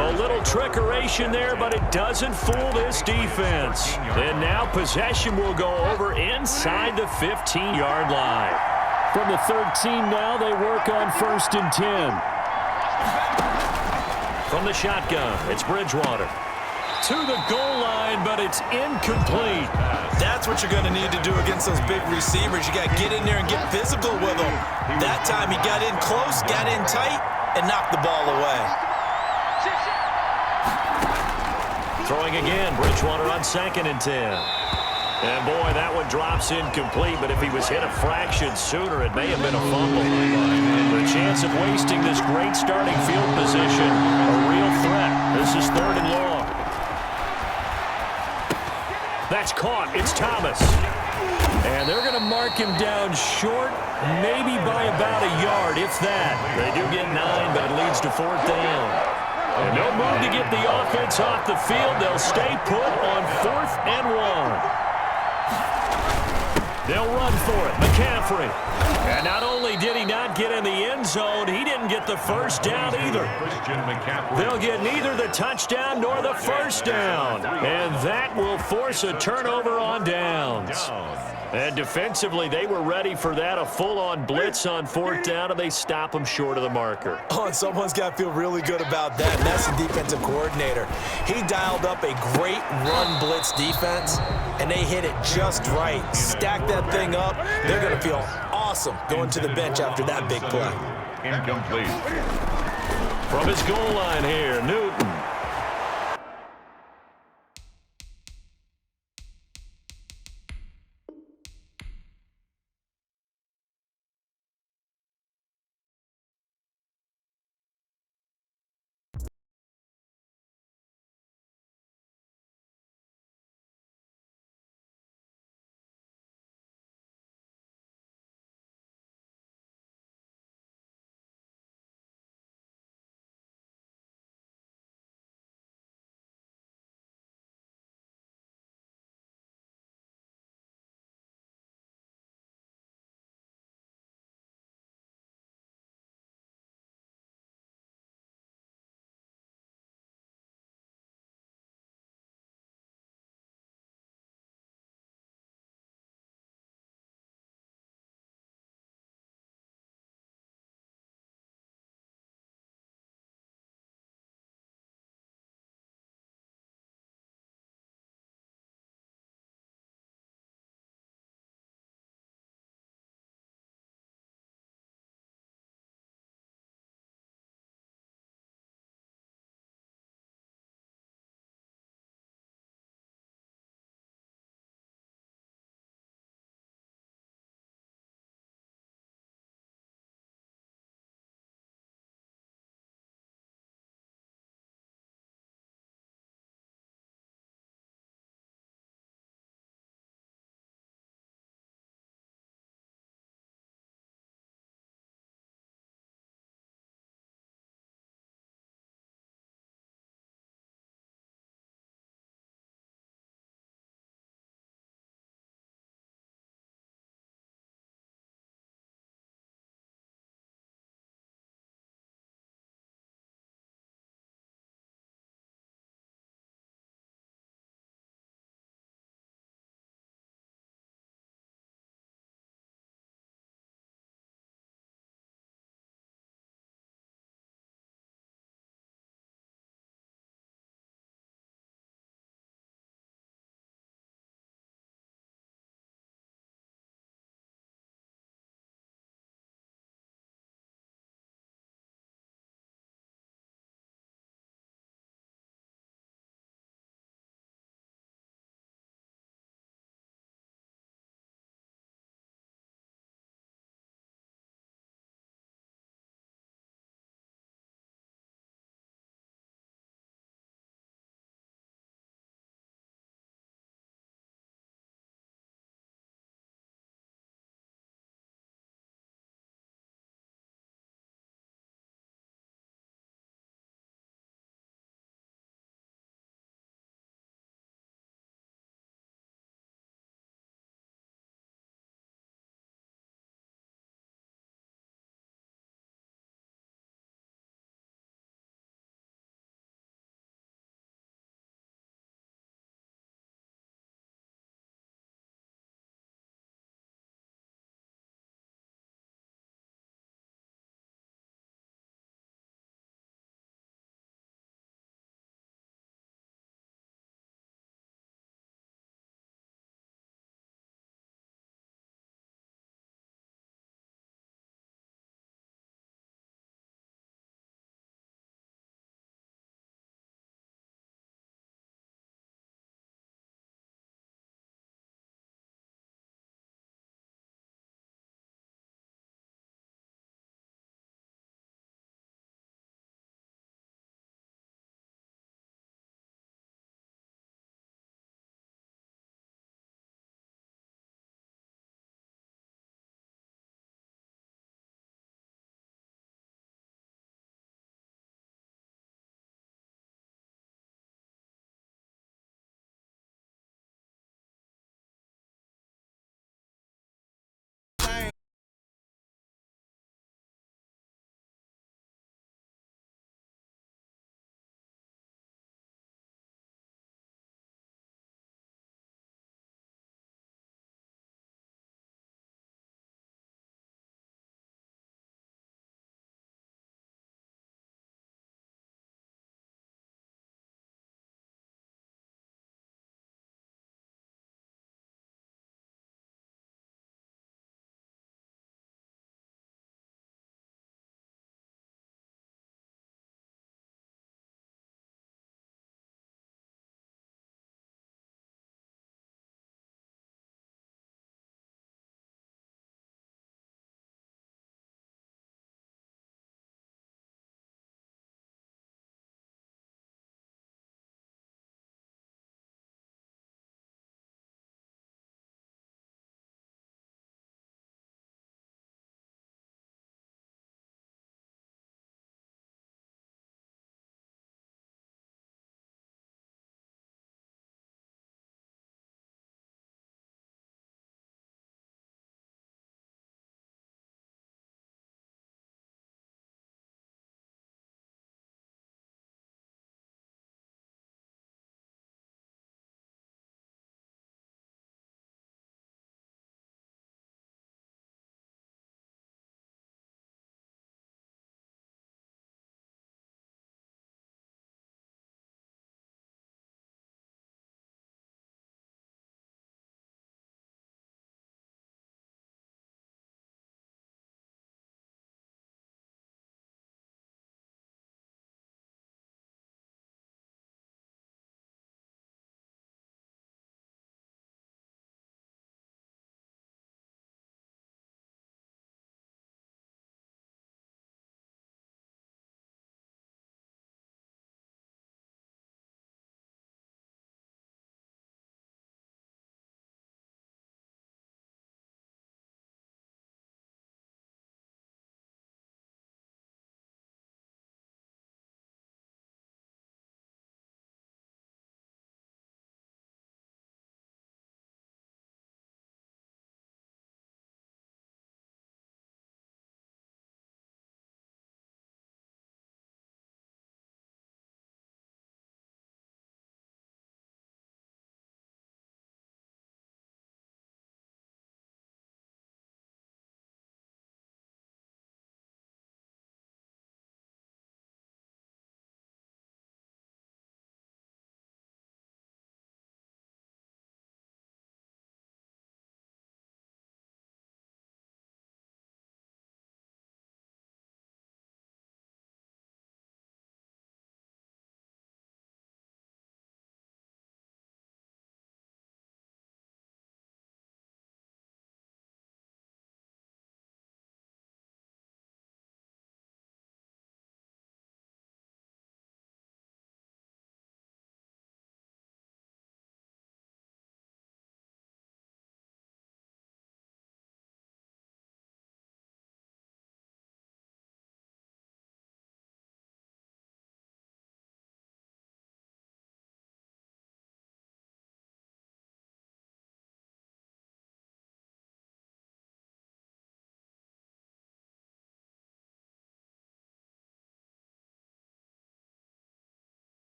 A little trickeration there, but it doesn't fool this defense. And now possession will go over inside the 15-yard line. From the 13 now, they work on 1st and 10. From the shotgun, it's Bridgewater. To the goal line, but it's incomplete. That's what you're going to need to do against those big receivers. You got to get in there and get physical with them. That time he got in close, got in tight, and knocked the ball away. Throwing again, Bridgewater on 2nd and 10. And boy, that one drops incomplete, but if he was hit a fraction sooner, it may have been a fumble. The chance of wasting this great starting field position, a real threat. This is 3rd and long. That's caught. It's Thomas. And they're going to mark him down short, maybe by about a yard, if that. They do get 9, but it leads to 4th down. And no move to get the offense off the field. They'll stay put on 4th and 1. They'll run for it. McCaffrey. And not only did he not get in the end zone, he didn't get the first down either. They'll get neither the touchdown nor the first down. And that will force a turnover on downs. And defensively, they were ready for that, a full-on blitz on 4th down, and they stop them short of the marker. Oh, and someone's got to feel really good about that, and that's the defensive coordinator. He dialed up a great run blitz defense, and they hit it just right. Stack that thing up. They're going to feel awesome going to the bench after that big play. Incomplete. From his goal line here, Newton.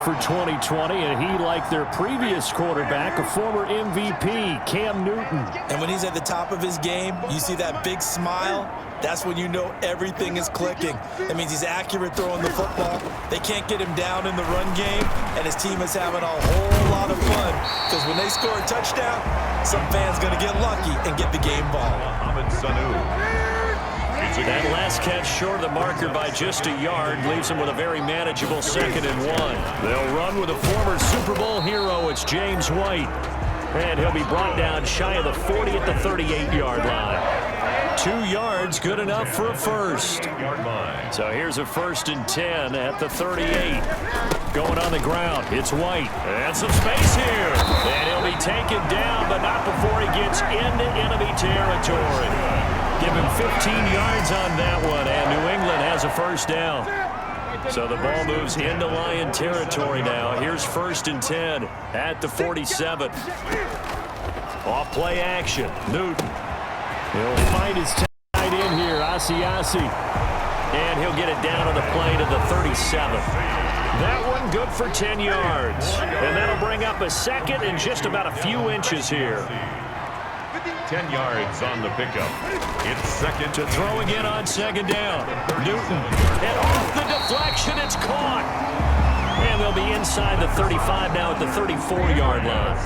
for 2020, and he, like their previous quarterback, a former MVP, Cam Newton. And when he's at the top of his game, you see that big smile. That's when you know everything is clicking. That means he's accurate throwing the football. They can't get him down in the run game, and his team is having a whole lot of fun because when they score a touchdown, some fan's going to get lucky and get the game ball. That last catch short of the marker by just a yard leaves him with a very manageable 2nd and 1. They'll run with a former Super Bowl hero. It's James White. And he'll be brought down shy of the 40 at the 38-yard line. 2 yards, good enough for a first. So here's a 1st and 10 at the 38. Going on the ground, it's White. And some space here. And he'll be taken down, but not before he gets into enemy territory. Give him 15 yards on that one, and New England has a 1st down. So the ball moves into Lion territory now. Here's 1st and 10 at the 47. Off play action, Newton. He'll find his tight end here, Asiasi. And he'll get it down on the play to the 37. That one good for 10 yards. And that'll bring up a 2nd and just about a few inches here. 10 yards on the pickup. It's 2nd to throw again on 2nd down. Newton. And off the deflection, it's caught. And they'll be inside the 35 now at the 34-yard line.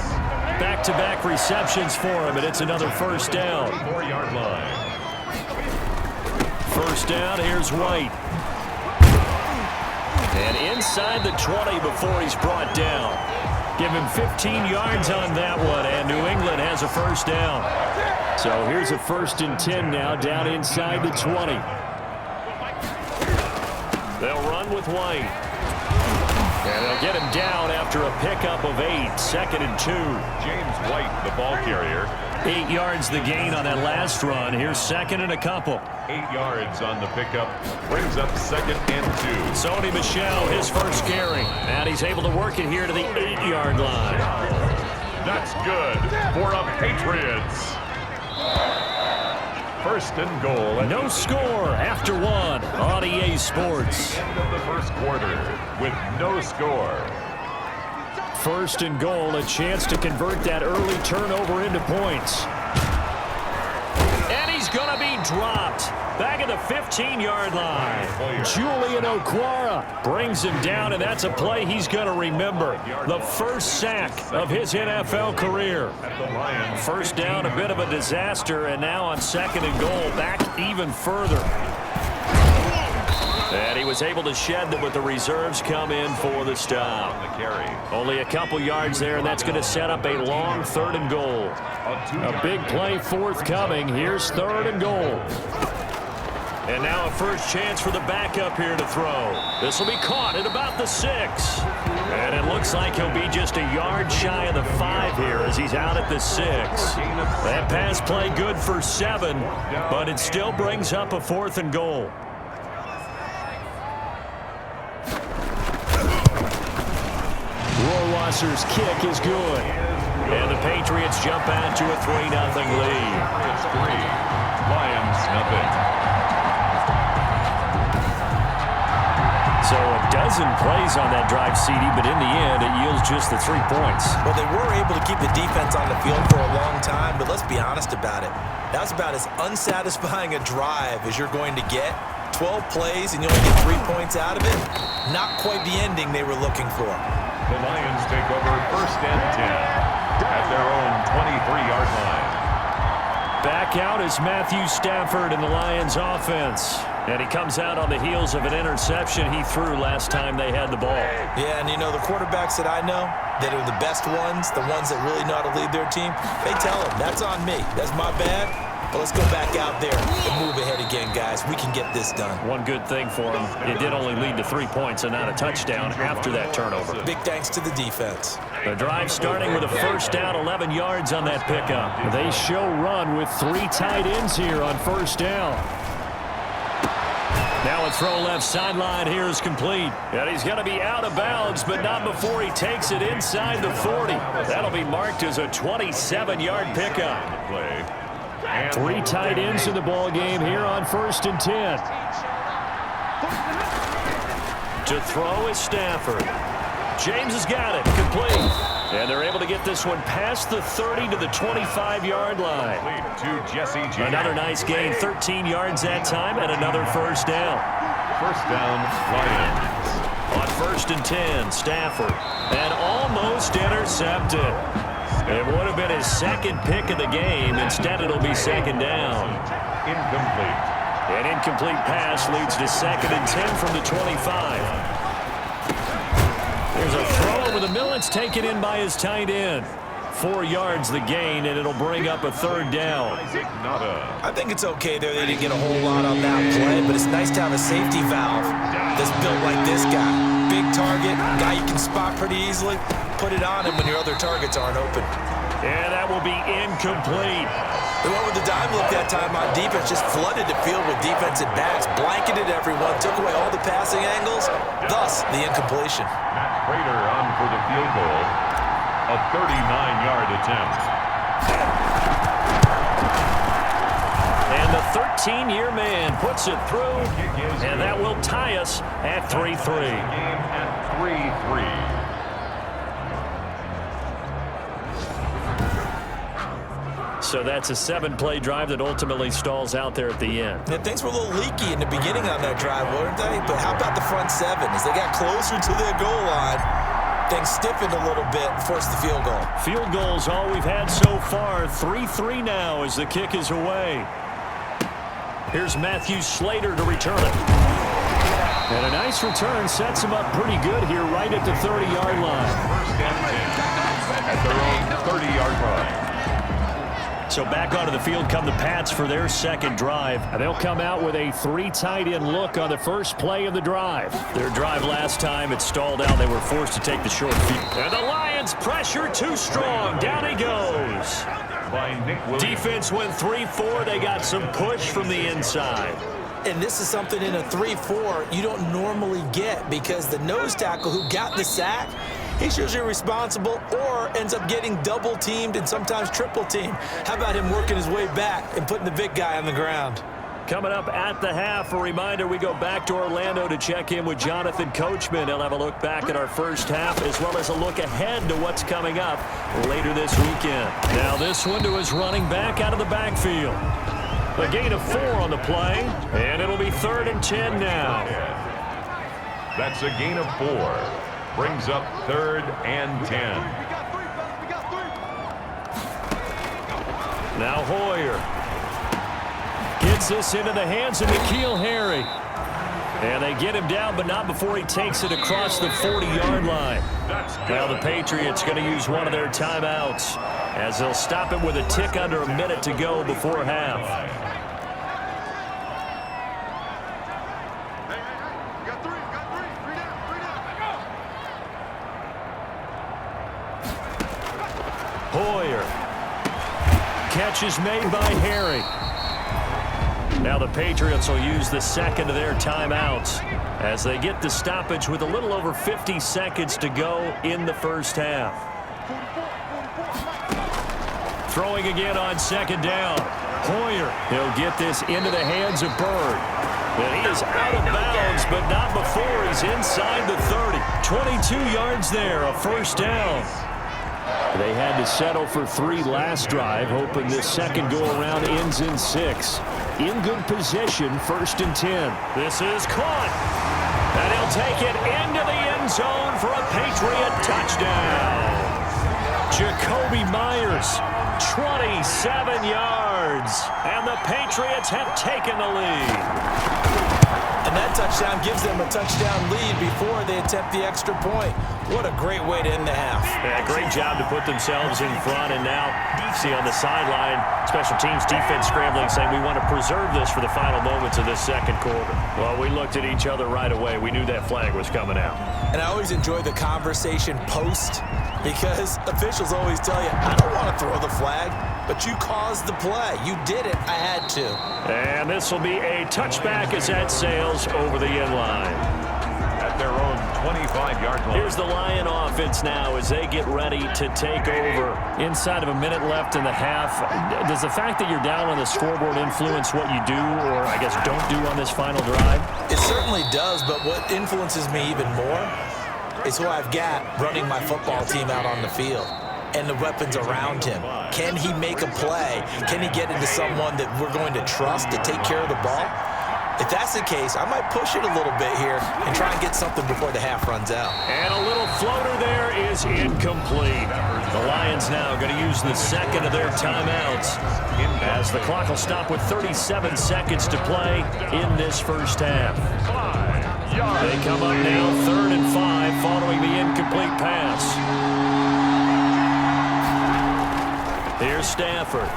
Back-to-back receptions for him, and it's another 1st down. 4-yard line. 1st down, here's White. And inside the 20 before he's brought down. Give him 15 yards on that one, and New England has a 1st down. So here's a 1st and 10 now, down inside the 20. They'll run with White. And they'll get him down after a pickup of 8, 2nd and 2. James White, the ball carrier. 8 yards the gain on that last run. Here's 2nd and a couple. 8 yards on the pickup. Brings up 2nd and 2. Sony Michel, his 1st carry. And he's able to work it here to the 8-yard line. That's good for a Patriots. 1st and goal. No score after 1 on EA Sports. End of the 1st quarter with no score. 1st and goal, a chance to convert that early turnover into points. And he's going to be dropped. Back at the 15-yard line. Julian Okwara brings him down, and that's a play he's going to remember. The 1st sack of his NFL career. 1st down, a bit of a disaster, and now on 2nd and goal, back even further. And he was able to shed them with the reserves come in for the stop. Only a couple yards there, and that's going to set up a long 3rd and goal. A big play forthcoming. Here's 3rd and goal. And now a 1st chance for the backup here to throw. This will be caught at about the 6. And it looks like he'll be just a yard shy of the 5 here as he's out at the 6. That pass play good for 7, but it still brings up a 4th and goal. Rohrwasser's kick is good. And the Patriots jump out to a 3-0 lead. It's 3. Lions nothing. So a dozen plays on that drive, CD, but in the end, it yields just the 3 points. Well, they were able to keep the defense on the field for a long time, but let's be honest about it. That was about as unsatisfying a drive as you're going to get. 12 plays and you only get 3 points out of it. Not quite the ending they were looking for. The Lions take over 1st and 10 at their own 23-yard line. Back out is Matthew Stafford in the Lions offense. And he comes out on the heels of an interception he threw last time they had the ball. Yeah, and you know, the quarterbacks that I know that are the best ones, the ones that really know how to lead their team, they tell them, that's on me. That's my bad. But let's go back out there and move ahead again, guys. We can get this done. One good thing for him, it did only lead to 3 points and not a touchdown after that turnover. Big thanks to the defense. The drive starting with a 1st down, 11 yards on that pickup. They show run with 3 tight ends here on 1st down. Now a throw left sideline here is complete. And he's going to be out of bounds, but not before he takes it inside the 40. That'll be marked as a 27-yard pickup. 3 tight ends in the ball game here on 1st and 10. To throw is Stafford. James has got it. Complete. And they're able to get this one past the 30 to the 25-yard line. To Jesse James. Another nice gain, 13 yards that time, and another first down. First down, Lions. On 1st and 10, Stafford. And almost intercepted. It would have been his second pick of the game. Instead, it'll be second down. Incomplete. An incomplete pass leads to 2nd and 10 from the 25. There's a throw over the middle. It's taken in by his tight end. 4 yards the gain, and it'll bring up a 3rd down. I think it's okay there. They didn't get a whole lot on that play, but it's nice to have a safety valve that's built like this guy. Big target, guy you can spot pretty easily. Put it on him when your other targets aren't open. And that will be incomplete. They went with the dime look that time on defense, just flooded the field with defensive backs, blanketed everyone, took away all the passing angles, thus the incompletion. Matt Prater on for the field goal. A 39-yard attempt. And the 13-year man puts it through, and that will tie us at 3-3. Game at 3-3. So that's a 7-play drive that ultimately stalls out there at the end. And things were a little leaky in the beginning on that drive, weren't they? But how about the front 7? As they got closer to their goal line, things stiffened a little bit and forced the field goal. Field goals all we've had so far. 3-3 now as the kick is away. Here's Matthew Slater to return it. And a nice return sets him up pretty good here right at the 30-yard line. First and 10 at their own 30-yard line. So back onto the field come the Pats for their second drive. And they'll come out with a 3 tight end look on the first play of the drive. Their drive last time, it stalled out. They were forced to take the short field. And the Lions pressure too strong. Down he goes. By Nick Williams. Defense went 3-4. They got some push from the inside. And this is something in a 3-4 you don't normally get because the nose tackle who got the sack, he's usually responsible or ends up getting double-teamed and sometimes triple-teamed. How about him working his way back and putting the big guy on the ground? Coming up at the half, a reminder, we go back to Orlando to check in with Jonathan Coachman. He'll have a look back at our first half as well as a look ahead to what's coming up later this weekend. Now this one to his running back out of the backfield. A gain of 4 on the play, and it'll be 3rd and 10 now. That's a gain of 4. Brings up 3rd and 10. Now Hoyer gets this into the hands of N'Keal Harry. And they get him down, but not before he takes it across the 40-yard line. Now the Patriots going to use one of their timeouts as they'll stop it with a tick under a minute to go before half. Hoyer. Catch is made by Harry. Now the Patriots will use the second of their timeouts as they get the stoppage with a little over 50 seconds to go in the first half. Throwing again on second down. Hoyer, he'll get this into the hands of Bird. And he is out of bounds, but not before he's inside the 30. 22 yards there, a first down. They had to settle for 3 last drive, hoping this second go-around ends in 6. In good position, 1st and 10. This is caught. And he'll take it into the end zone for a Patriot touchdown. Jacoby Myers, 27 yards. And the Patriots have taken the lead. And that touchdown gives them a touchdown lead before they attempt the extra point. What a great way to end the half. Yeah, great job to put themselves in front. And now, see on the sideline, special teams defense scrambling, saying we want to preserve this for the final moments of this second quarter. Well, we looked at each other right away. We knew that flag was coming out. And I always enjoy the conversation post because officials always tell you, I don't want to throw the flag, but you caused the play. You did it. I had to. And this will be a touchback as that sails over the end line. At their own 25-yard line. Here's the Lion offense now as they get ready to take over. Inside of a minute left in the half, does the fact that you're down on the scoreboard influence what you do or, I guess, don't do on this final drive? It certainly does, but what influences me even more is who I've got running my football team out on the field and the weapons around him. Can he make a play? Can he get into someone that we're going to trust to take care of the ball? If that's the case, I might push it a little bit here and try and get something before the half runs out. And a little floater there is incomplete. The Lions now going to use the second of their timeouts as the clock will stop with 37 seconds to play in this first half. They come up now 3rd and 5 following the incomplete pass. Here's Stafford.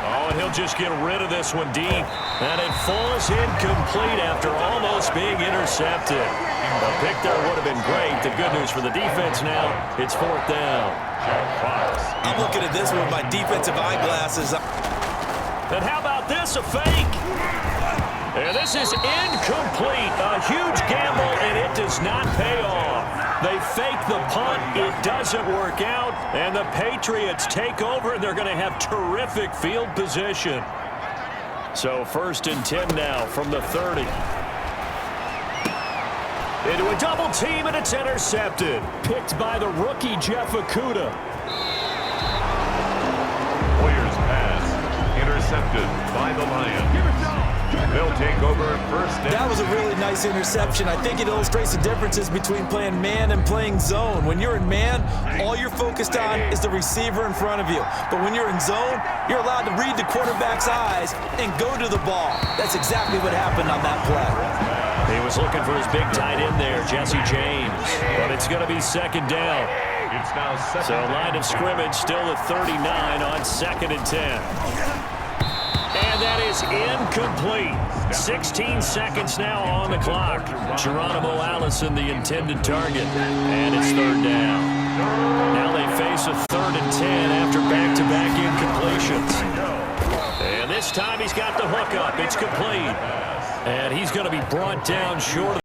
Oh, and he'll just get rid of this one deep. And it falls incomplete after almost being intercepted. The pick there would have been great. The good news for the defense now, it's 4th down. I'm looking at this with my defensive eyeglasses. And how about this, a fake? And this is incomplete. A huge gamble, and it does not pay off. They fake the punt. It doesn't work out. And the Patriots take over, and they're going to have terrific field position. So 1st and 10 now from the 30. Into a double team, and it's intercepted. Picked by the rookie, Jeff Okudah. Warriors pass. Intercepted by the Lions. They'll take over 1st and... That was a really nice interception. I think it illustrates the differences between playing man and playing zone. When you're in man, all you're focused on is the receiver in front of you. But when you're in zone, you're allowed to read the quarterback's eyes and go to the ball. That's exactly what happened on that play. He was looking for his big tight end there, Jesse James. But it's going to be 2nd down. It's now second. So line of scrimmage still at 39 on 2nd and 10. And that is incomplete. 16 seconds now on the clock. Geronimo Allison, the intended target. And it's 3rd down. Now they face a 3rd and 10 after back-to-back incompletions. And this time he's got the hook up. It's complete. And he's going to be brought down short of